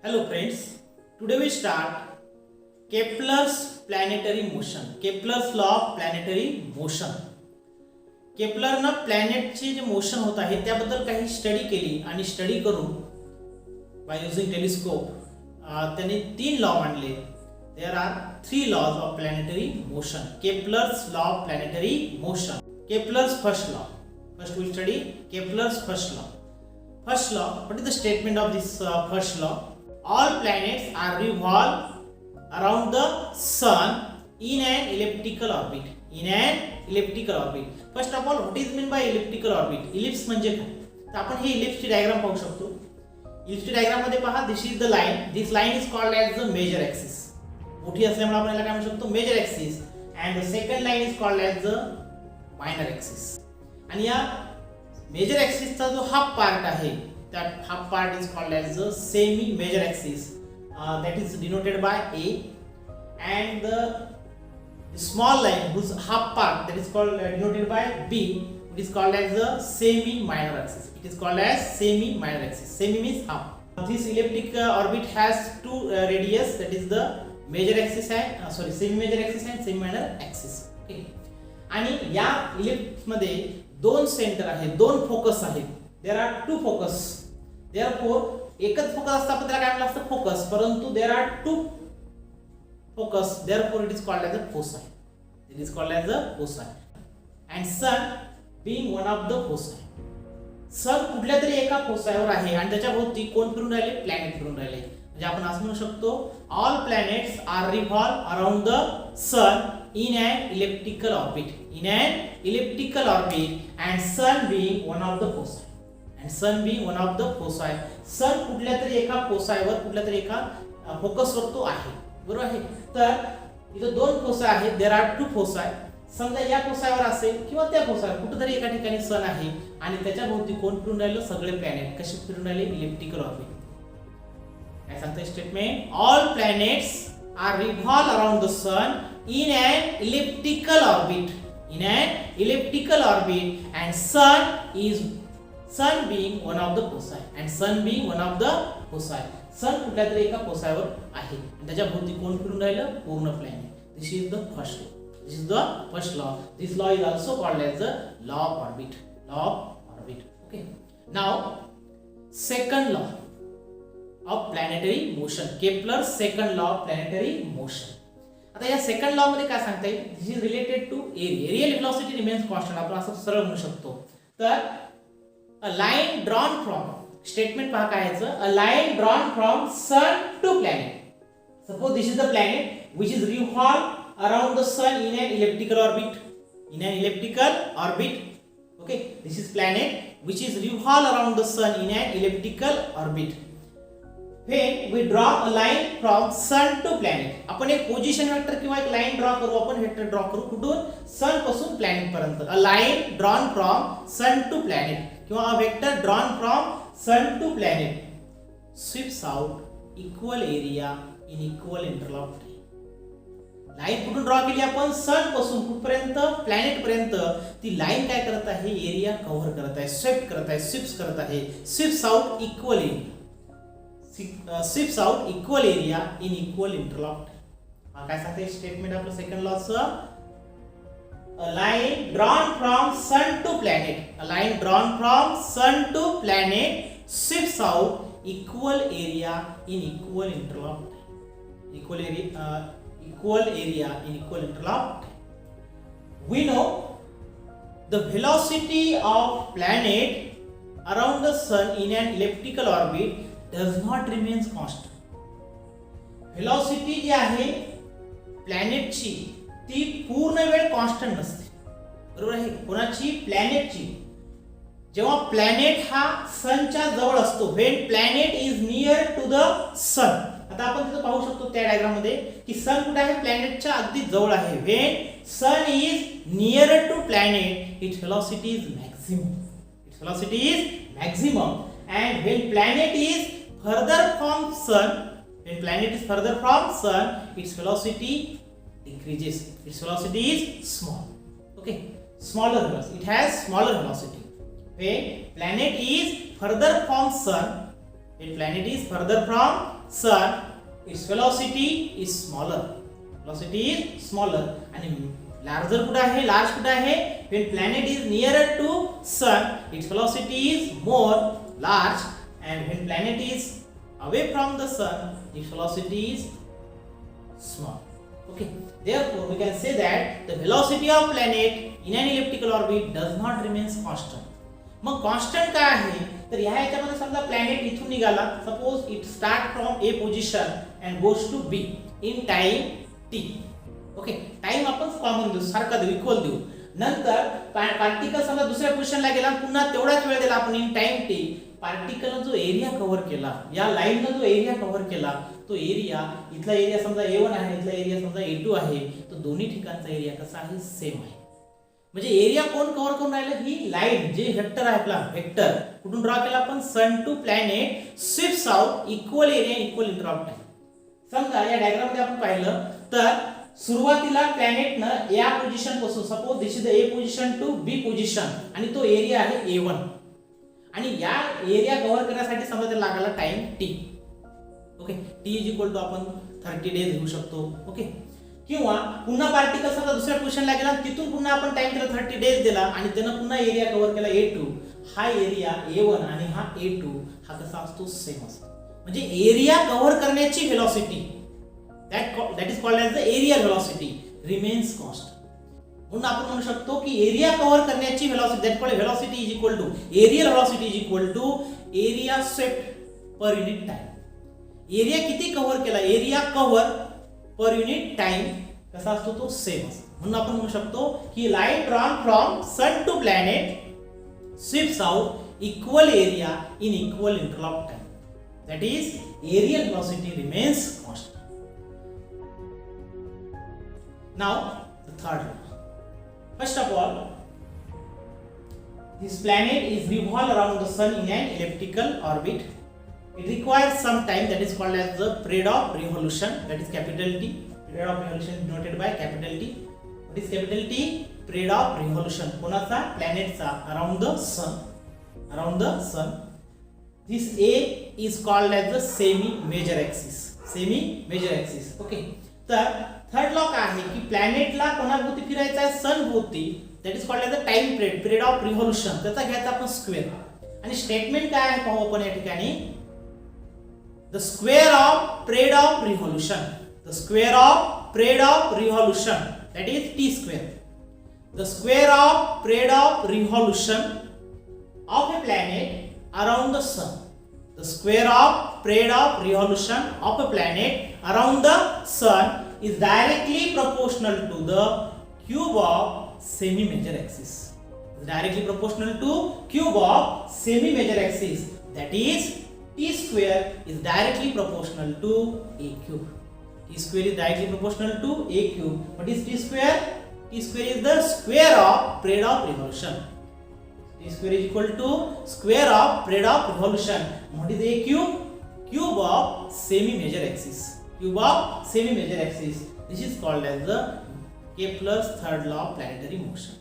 Hello friends, today we start Kepler's planetary motion. Kepler's law of planetary motion. केपलरनं प्लॅनेटचे जे motion होत आहे त्याबद्दल काही स्टडी केली आणि स्टडी करून बाय युजिंग टेलिस्कोप त्यांनी 3 लॉ मांडले. There are 3 laws of planetary motion. Kepler's law of planetary motion. Kepler's first law. First we study Kepler's first law. First law, what is the statement of this first law? All planets are revolve around the sun in an elliptical orbit. In an elliptical orbit. First of all, what is meant by elliptical orbit? Ellipse म्हणजे काय? तर आपण ही ellipse ची diagram पाहू शकतो. ellipse ची diagram मध्ये पहा, this is the line. This line is called as the major axis. मोठी असल्यामुळे आपण याला काय म्हणू शकतो? Major axis. And the second line is called as the minor axis. आणि या मेजर ॲक्सिसचा जो हाफ पार्ट आहे that half part is called as the semi major axis that is denoted by A, and the small line whose half part that is called denoted by B, it is called as the semi minor axis. It is called as semi minor axis. Semi means half. This elliptic orbit has two radius, that is the major axis and semi major axis and semi minor axis. Okay. आणि या ellipse मध्ये दोन centre आहेत, दोन focus आहेत. There are two focus. Therefore एकच focus असता पण त्याला काय म्हटलं असतं? फोकस. परंतु there are two focus, therefore it is called as a foci. It is called as a foci. And sun being one of the foci. Sun कुठल्या तरी एका फोसायवर आहे आणि त्याच्या भोवती कोण फिरून राहिले? प्लॅनेट फिरून राहिले. म्हणजे आपण असं म्हणू शकतो, all planets are revolve around the sun in an elliptical orbit. In an elliptical orbit, and sun being one of the foci. And sun being one of the foci. sun कुठल्या तरी एका फोसायवर, कुठल्या तरी एका फोकसवर तो आहे. बरोबर आहे. तर इथे दोन फोसाय आहेत. There are two foci. समजा या फोसायवर असेल किंवा त्या फोसायवर कुठेतरी एका ठिकाणी सन आहे आणि त्याच्या भोवती कोण फिरून राहिलं? सगळे प्लॅनेट कसे फिरून राहिले? Elliptical orbit. काय सांगते statement? All planets are revolve around the sun in an elliptical orbit. In an elliptical orbit, and sun being one of the foci. And sun being one of the foci. sun कुठल्या तरी एका फोसायवर आहे आणि त्याच्या भोवती कोण फिरून राहिलं? पूर्ण planet. This is the first law. This is the first law. This law is also called as the law of orbit. Law of orbit. Okay. Now, second law of planetary motion. Kepler's second law of planetary motion. आता या second law मध्ये काय सांगता येईल? This is related to area. Areal velocity remains constant. आपण असं सरळ म्हणू शकतो. तर a line drawn from, statement पहा काय याचं? A line drawn from sun to planet. Suppose this is the planet which is revolve around the sun in an elliptical orbit. In an elliptical orbit. Okay, this is planet which is revolve around the sun in an elliptical orbit. When we draw a line from sun to planet. आपण एक position vector किंवा एक line draw करू. आपण vector draw करू कुठून? सन पासून planet पर्यंत. A line drawn from sun to planet किंवा a vector drawn from sun to planet sweeps out equal area in equal interval of time. Line कुठून ड्रॉ केली आपण? सन पासून कुठपर्यंत? प्लॅनेट पर्यंत. ती लाईन काय करत आहे? एरिया कव्हर करत आहे, स्वेप्ट करत आहे, स्वीप्स करत आहे. Sweeps out equal area. sweeps out equal area in equal interval of time. काय सांगते स्टेटमेंट आपलं second लॉचं? a line drawn from sun to planet. A line drawn from sun to planet sweeps out equal area in equal interval of time. Equal area in equal interval of time. We know the velocity of planet around the sun in an elliptical orbit does not remains constant. Velocity जी आहे प्लॅनेटची ती पूर्ण वेळ constant नसते. बरोबर आहे? कोणाची? प्लॅनेटची. जेव्हा planet हा सनच्या जवळ असतो, when planet is near to the sun. आता आपण तिथं पाहू शकतो त्या डायग्राम मध्ये की सन कुठे आहे? प्लॅनेटच्या अगदी जवळ आहे. When sun is near to planet, its velocity is maximum. Its velocity is maximum. And when planet is further from sun, its velocity decreases. Its velocity is small. Okay, smaller velocity. It has smaller velocity. When planet is further from sun, when planet is further from sun, its velocity is smaller. Velocity is smaller. आणि larger कुठे आहे? Large कुठे आहे? When planet is nearer to sun, its velocity is more large, and when planet is away from the sun, its velocity is small. Okay. Therefore, we can say that the velocity of planet in an elliptical orbit does not remain constant. मग constant काय आहे? तर ह्या याच्यामध्ये समजा planet इथून निघाला, suppose it start from a position and goes to b in time t. Okay, time आपण कॉमन देऊ, सारखा देऊ, इक्वल देऊ. नंतर पार्टिकल समजा दुसऱ्या पोझिशनला गेला, पुन्हा तेवढाच वेळ दिला आपण इन टाइम टी. पार्टिकलने जो एरिया कव्हर केला, या लाईनने जो एरिया कव्हर केला, तो एरिया, इथला एरिया समजा A1 आहे, इथला एरिया समजा A2 आहे, तो दोन्ही ठिकाणचा एरिया कसा आहे? सेम आहे. म्हणजे एरिया कोण कव्हर करून राहिलं? ही लाईन जे वेक्टर आहे आपला, वेक्टर कुठून ड्रॉ केला आपण? Sun to planet sweeps out equal area equal interval time. समजा या डायग्राम मध्ये आपण पाहिलं तर सुरुवातीला प्लॅनेटनं या पोझिशन पासून, suppose this is the a position to b position, आणि तो एरिया आहे A1, आणि या एरिया कव्हर करण्यासाठी समजा त्याला लागला time t. Okay, t is equal to आपण 30 डेज घेऊ शकतो. ओके, किंवा पुन्हा पार्टिकल समजा दुसऱ्या पोझिशनला गेला, तिथून पुन्हा आपण टाइम त्याला 30 डेज दिला, आणि त्यानं पुन्हा एरिया कव्हर केला A2. हा एरिया A1 आणि हा A2 हा कसा असतो? सेम असतो. म्हणजे एरिया कव्हर करण्याची velocity, that is called as the aerial velocity, remains constant. म्हणून आपण म्हणू शकतो की एरिया कव्हर करण्याची velocity, that called velocity is equal to aerial velocity is equal to area swept per unit time. Area किती कव्हर केला? Area cover per unit time कसा असतो? तो सेम असतो. म्हणून आपण म्हणू शकतो की line drawn from sun to planet sweeps out equal area in equal interval of time, that is areal velocity remains constant. Now the third law. First of all, this planet is revolve around the sun in an elliptical orbit. It requires some time, that is called as the period of revolution, that is capital T. Period of revolution is denoted by capital T. What is capital T? Period of revolution. कोणाचा? प्लॅनेटचा around the sun. Around the sun. This A is called as the semi-major axis. Semi-major axis. Okay. तर third law काय आहे की प्लॅनेटला कोणाभोवती फिरायचं आहे? Sun भोवती. That is called as the time period of revolution. त्याचा घ्यायचा आपण स्क्वेअर. आणि स्टेटमेंट काय आहे पाहू आपण या ठिकाणी. The square of period of revolution. The square of period of revolution, that is t square. The square of period of revolution of a planet around the sun. The square of period of revolution of a planet around the sun is directly proportional to the cube of semi-major axis. Directly proportional to cube of semi-major axis. That is, t square is directly proportional to a cube. T square is directly proportional to a cube. What is t square? T square is the square of period of revolution. T square is equal to square of period of revolution. What is a cube? Cube of semi-major axis. Cube of semi-major axis. This is called as the Kepler's third law of planetary motion.